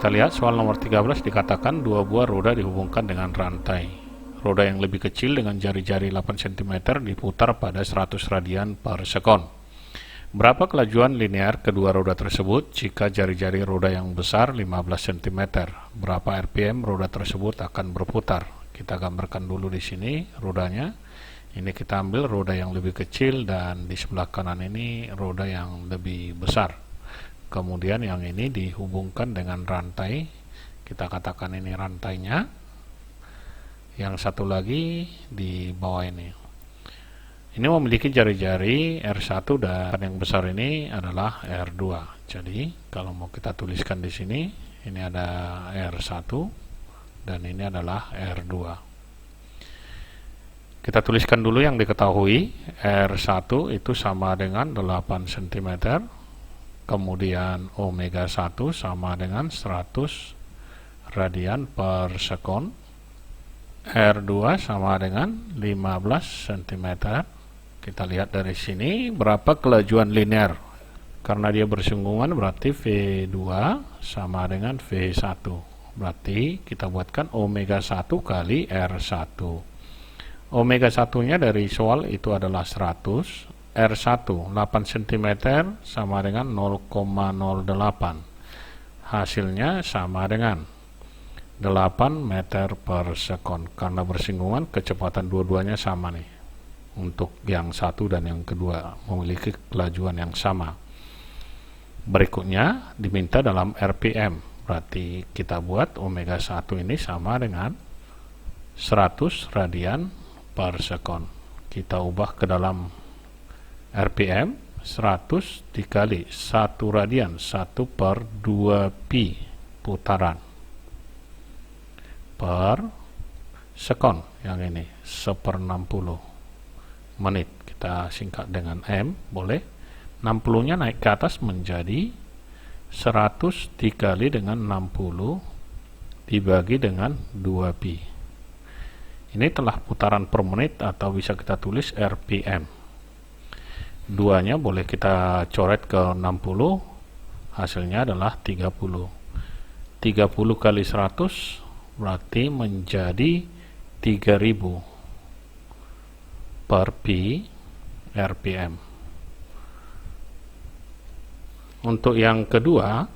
kita lihat soal nomor 13 dikatakan dua buah roda dihubungkan dengan rantai. Roda yang lebih kecil dengan jari-jari 8 cm diputar pada 100 radian per sekon. Berapa kelajuan linear kedua roda tersebut jika jari-jari roda yang besar 15 cm? Berapa RPM roda tersebut akan berputar? Kita gambarkan dulu di sini rodanya. Ini kita ambil roda yang lebih kecil dan di sebelah kanan ini roda yang lebih besar. Kemudian yang ini dihubungkan dengan rantai. Kita katakan ini rantainya. Yang satu lagi di bawah ini. Ini memiliki jari-jari R1 dan yang besar ini adalah R2. Jadi kalau mau kita tuliskan di sini, ini ada R1 dan ini adalah R2. Kita tuliskan dulu yang diketahui. R1 itu sama dengan 8 cm. Kemudian omega 1 sama dengan 100 radian per sekon. R2 sama dengan 15 cm. Kita lihat dari sini berapa kelajuan linear. Karena dia bersinggungan berarti V2 sama dengan V1. Berarti kita buatkan omega 1 kali R1. Omega 1-nya dari soal itu adalah 100. R1 8 cm sama dengan 0,08. Hasilnya sama dengan 8 meter per sekon. Karena bersinggungan kecepatan dua-duanya sama nih. Untuk yang satu dan yang kedua memiliki kelajuan yang sama. Berikutnya diminta dalam RPM. Berarti kita buat omega 1 ini sama dengan 100 radian per sekon. Kita ubah ke dalam RPM. 100 dikali 1 radian 1 per 2 pi putaran per sekon. Yang ini 1/60 menit. Kita singkat dengan M, boleh. 60 nya naik ke atas menjadi 100 dikali dengan 60 dibagi dengan 2 pi. Ini telah putaran per menit atau bisa kita tulis RPM. Duanya boleh kita coret ke 60, hasilnya adalah 30. 30 kali 100 berarti menjadi 3000 per pi RPM. Untuk yang kedua,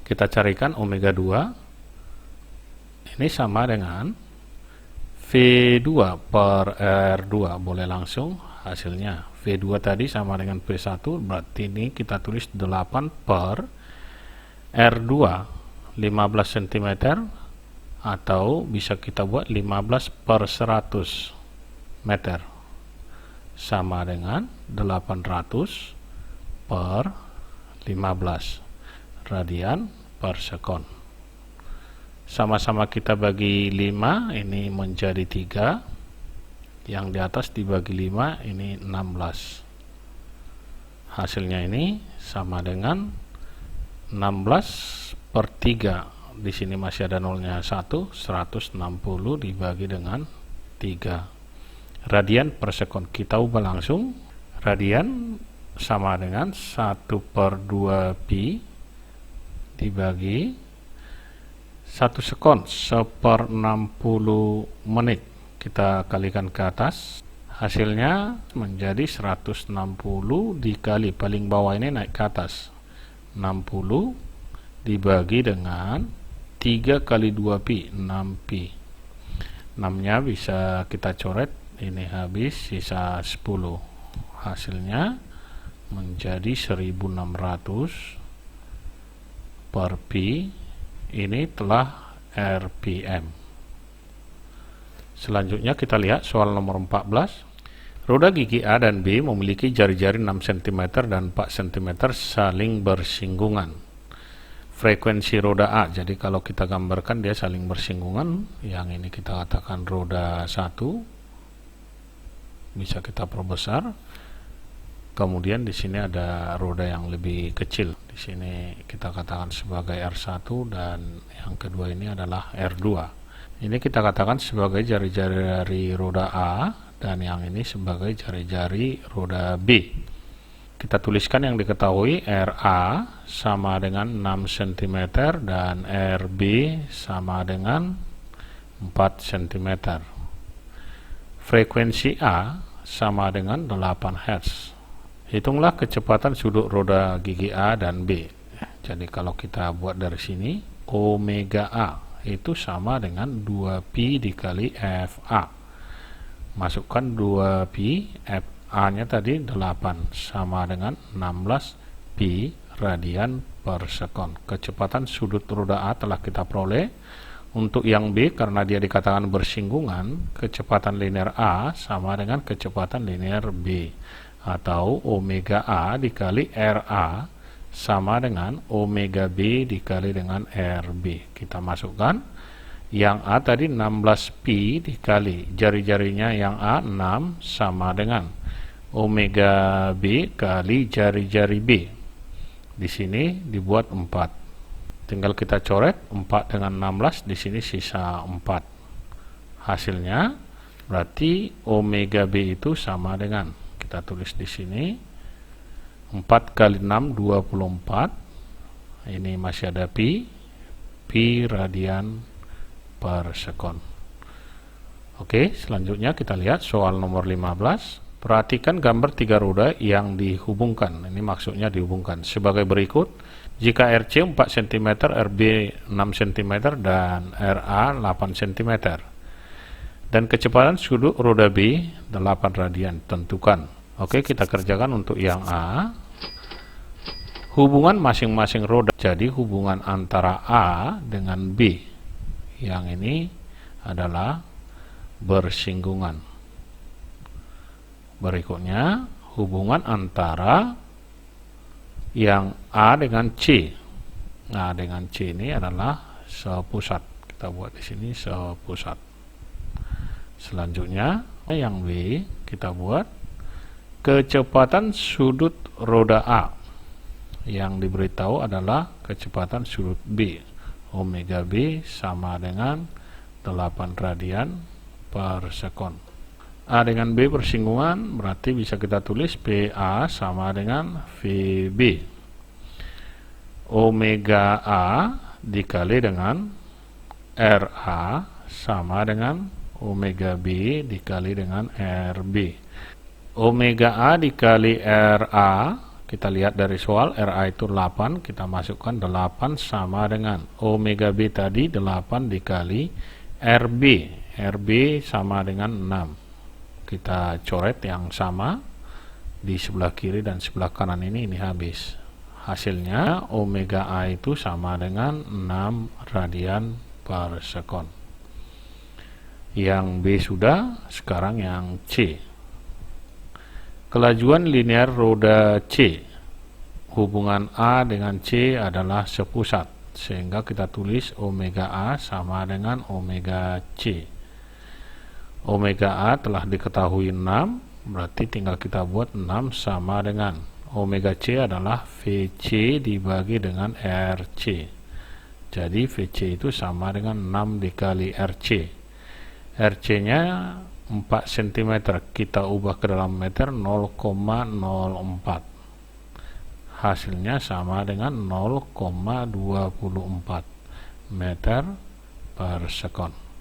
kita carikan omega 2. Ini sama dengan V2 per R2. Boleh langsung hasilnya. V2 tadi sama dengan V1, berarti ini kita tulis 8 per R2 15 cm atau bisa kita buat 15 per 100 meter sama dengan 800 per 15 radian per sekon. Sama-sama kita bagi 5, ini menjadi 3. Yang di atas dibagi 5, ini 16. Hasilnya ini sama dengan 16 per 3. Di sini masih ada nolnya 1, 160 dibagi dengan 3. Radian per sekon. Kita ubah langsung. Radian sama dengan 1 per 2 pi dibagi 1 sekon 1/60 menit. Kita kalikan ke atas, hasilnya menjadi 160 dikali paling bawah ini naik ke atas 60 dibagi dengan 3 kali 2 pi 6 pi. 6 nya bisa kita coret, ini habis, sisa 10. Hasilnya menjadi 1600 per pi. Ini telah RPM. Selanjutnya kita lihat soal nomor 14. Roda gigi A dan B memiliki jari-jari 6 cm dan 4 cm saling bersinggungan. Frekuensi roda A, jadi kalau kita gambarkan dia saling bersinggungan. Yang ini kita katakan roda 1. Bisa kita perbesar. Kemudian di sini ada roda yang lebih kecil. Di sini kita katakan sebagai R1 dan yang kedua ini adalah R2. Ini kita katakan sebagai jari-jari roda A dan yang ini sebagai jari-jari roda B. Kita tuliskan yang diketahui, RA sama dengan 6 cm dan RB sama dengan 4 cm. Frekuensi A sama dengan 8 Hz. Hitunglah kecepatan sudut roda gigi A dan B. Jadi kalau kita buat dari sini, omega A itu sama dengan 2pi dikali FA. Masukkan 2pi, FA nya tadi 8, sama dengan 16 pi radian per sekon. Kecepatan sudut roda A telah kita peroleh. Untuk yang B, karena dia dikatakan bersinggungan, kecepatan linear A sama dengan kecepatan linear B, atau omega A dikali RA sama dengan omega B dikali dengan RB. Kita masukkan yang A tadi 16 pi dikali jari-jarinya yang A 6 sama dengan omega B kali jari-jari B. Di sini dibuat 4. Tinggal kita coret 4 dengan 16, di sini sisa 4. Hasilnya berarti omega B itu sama dengan, kita tulis di sini 4 kali 6 24. Ini masih ada pi radian per sekon. Oke, selanjutnya kita lihat soal nomor 15. Perhatikan gambar 3 roda yang dihubungkan. Ini maksudnya dihubungkan sebagai berikut. Jika RC 4 cm, RB 6 cm, dan RA 8 cm. Dan kecepatan sudut roda B 8 radian, tentukan. Oke, kita kerjakan untuk yang A. Hubungan masing-masing roda, jadi hubungan antara A dengan B. Yang ini adalah bersinggungan. Berikutnya, hubungan antara yang A dengan C. A dengan C ini adalah sepusat. Kita buat di sini sepusat. Selanjutnya, yang B kita buat kecepatan sudut roda A. Yang diberitahu adalah kecepatan sudut B. Omega B sama dengan 8 radian per sekon. A dengan B bersinggungan, berarti bisa kita tulis PA sama dengan VB. Omega A dikali dengan RA sama dengan omega B dikali dengan RB. Omega A dikali RA, kita lihat dari soal, RA itu 8, kita masukkan 8 sama dengan omega B tadi 8 dikali RB. RB sama dengan 6. Kita coret yang sama di sebelah kiri dan sebelah kanan ini habis. Hasilnya omega A itu sama dengan 6 radian per sekon. Yang B sudah, sekarang yang C. Kelajuan linear roda C. Hubungan A dengan C adalah sepusat, sehingga kita tulis omega A sama dengan omega C. Omega A telah diketahui 6, berarti tinggal kita buat 6 sama dengan omega C adalah VC dibagi dengan RC. Jadi VC itu sama dengan 6 dikali RC. RC nya 4 cm, kita ubah ke dalam meter 0,04. Hasilnya sama dengan 0,24 meter per sekon.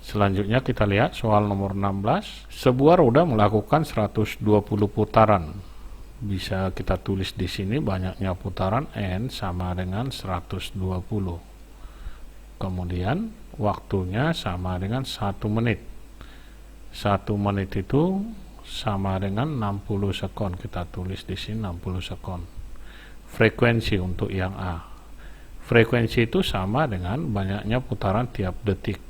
Selanjutnya kita lihat soal nomor 16. Sebuah roda melakukan 120 putaran. Bisa kita tulis di sini banyaknya putaran N sama dengan 120. Kemudian waktunya sama dengan 1 menit. 1 menit itu sama dengan 60 sekon. Kita tulis di sini 60 sekon. Frekuensi untuk yang A. Frekuensi itu sama dengan banyaknya putaran tiap detik.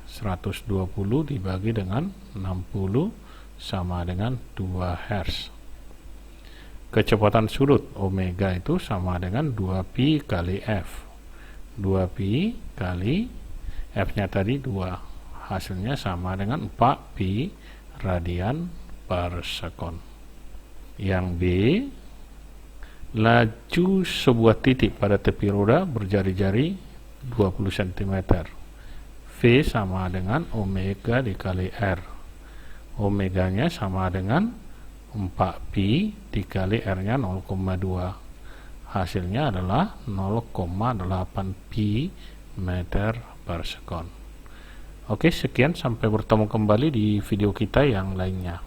120 dibagi dengan 60 sama dengan 2 Hz. Kecepatan sudut omega itu sama dengan 2pi kali F. 2pi kali F nya tadi 2. Hasilnya sama dengan 4pi radian per sekon. Yang B, laju sebuah titik pada tepi roda berjari-jari 20 cm. V sama dengan omega dikali R. Omeganya sama dengan 4pi dikali R-nya 0,2. Hasilnya adalah 0,8pi meter per sekon. Oke, sekian, sampai bertemu kembali di video kita yang lainnya.